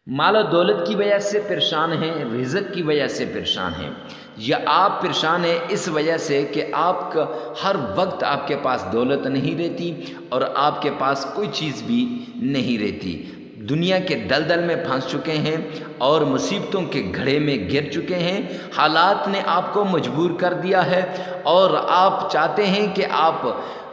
مال و دولت کی وجہ سے پریشان ہیں، رزق کی وجہ سے پریشان ہیں، یا آپ پریشان ہیں اس وجہ سے کہ آپ کا ہر وقت آپ کے پاس دولت نہیں رہتی اور آپ کے پاس کوئی چیز بھی نہیں رہتی، دنیا کے دلدل میں پھنس چکے ہیں اور مصیبتوں کے گھڑے میں گر چکے ہیں، حالات نے آپ کو مجبور کر دیا ہے اور آپ چاہتے ہیں کہ آپ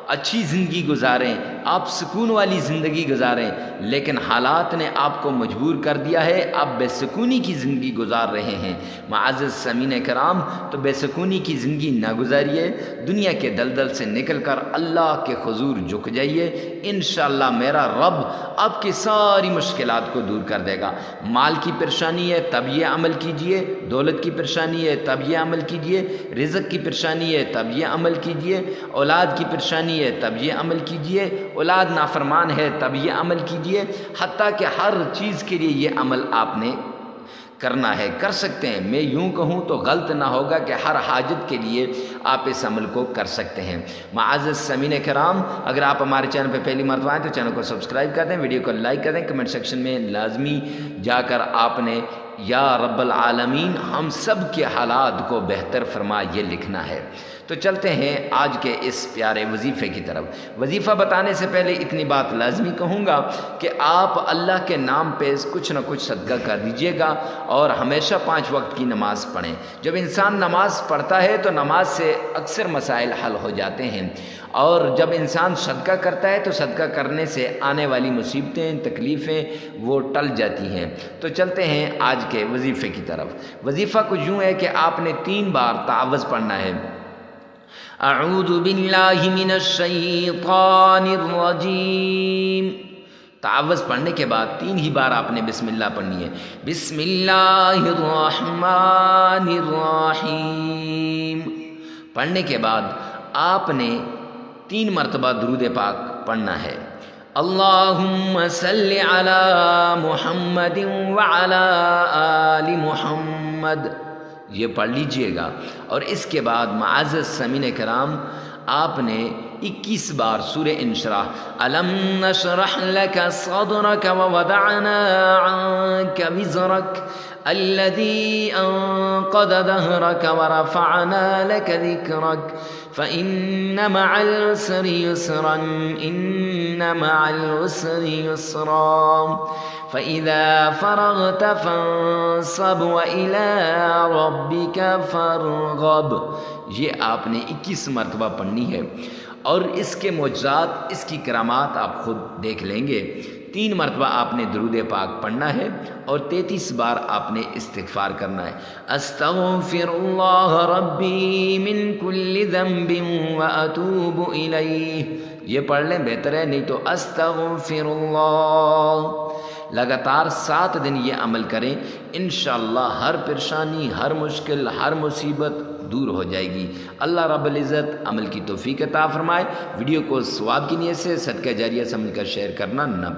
اچھی زندگی گزاریں، آپ سکون والی زندگی گزاریں، لیکن حالات نے آپ کو مجبور کر دیا ہے، آپ بے سکونی کی زندگی گزار رہے ہیں۔ معزز سامعین کرام، تو بے سکونی کی زندگی نہ گزاریے، دنیا کے دلدل سے نکل کر اللہ کے حضور جھک جائیے، انشاءاللہ میرا رب آپ کی ساری مشکلات کو دور کر دے گا۔ مال کی پریشانی ہے تب یہ عمل کیجئے، دولت کی پریشانی ہے تب یہ عمل کیجئے، رزق کی پریشانی ہے تب یہ عمل کیجئے، اولاد کی پریشانی ہے تب یہ عمل کیجئے، اولاد نافرمان ہے تب یہ عمل کیجئے، حتیٰ کہ ہر چیز کے لیے یہ عمل آپ نے کرنا ہے، کر سکتے ہیں۔ میں یوں کہوں تو غلط نہ ہوگا کہ ہر حاجت کے لیے آپ اس عمل کو کر سکتے ہیں۔ معزز سامعین کرام، اگر آپ ہمارے چینل پہ پہلی مرتبہ آئیں تو چینل کو سبسکرائب کر دیں، ویڈیو کو لائک کر دیں، کمنٹ سیکشن میں لازمی جا کر آپ نے یا رب العالمین ہم سب کے حالات کو بہتر فرما یہ لکھنا ہے۔ تو چلتے ہیں آج کے اس پیارے وظیفے کی طرف۔ وظیفہ بتانے سے پہلے اتنی بات لازمی کہوں گا کہ آپ اللہ کے نام پہ کچھ نہ کچھ صدقہ کر دیجیے گا اور ہمیشہ 5 وقت کی نماز پڑھیں۔ جب انسان نماز پڑھتا ہے تو نماز سے اکثر مسائل حل ہو جاتے ہیں، اور جب انسان صدقہ کرتا ہے تو صدقہ کرنے سے آنے والی مصیبتیں، تکلیفیں وہ ٹل جاتی ہیں۔ تو چلتے ہیں آج کے وظیفے کی طرف۔ وظیفہ کچھ یوں ہے کہ آپ نے 3 بار تعوذ پڑھنا ہے۔ اعوذ باللہ من الشیطان الرجیم۔ تعوذ پڑھنے کے بعد 3 ہی بار آپ نے بسم اللہ پڑھنی ہے۔ بسم اللہ الرحمن الرحیم پڑھنے کے بعد آپ نے 3 مرتبہ درود پاک پڑھنا ہے۔ اللہم صلی علی محمد وعلی آل محمد، یہ پڑھ لیجئے گا۔ اور اس کے بعد معزز سامعین کرام، آپ نے 21 بار سورہ انشراح، الم نشرح لک صدرک ووضعنا عنک وزرک الذی انقض ظہرک ورفعنا لک ذکرک فإن مع العسر يسرا إن مع العسر يسرا فإذا فرغت فانصب وإلى ربك فارغب، یہ آپ نے 21 مرتبہ پڑھنی ہے، اور اس کے معجزات، اس کی کرامات آپ خود دیکھ لیں گے۔ 3 مرتبہ آپ نے درود پاک پڑھنا ہے اور 33 بار آپ نے استغفار کرنا ہے۔ استغفر اللہ ربی من کل ذنب واتوب الیہ، یہ پڑھ لیں بہتر ہے، نہیں تو استغفر اللہ۔ لگاتار 7 دن یہ عمل کریں، انشاءاللہ ہر پریشانی، ہر مشکل، ہر مصیبت دور ہو جائے گی۔ اللہ رب العزت عمل کی توفیق عطا فرمائے۔ ویڈیو کو ثواب کی نیت سے صدقہ جاریہ سمجھ کر شیئر کرنا نہ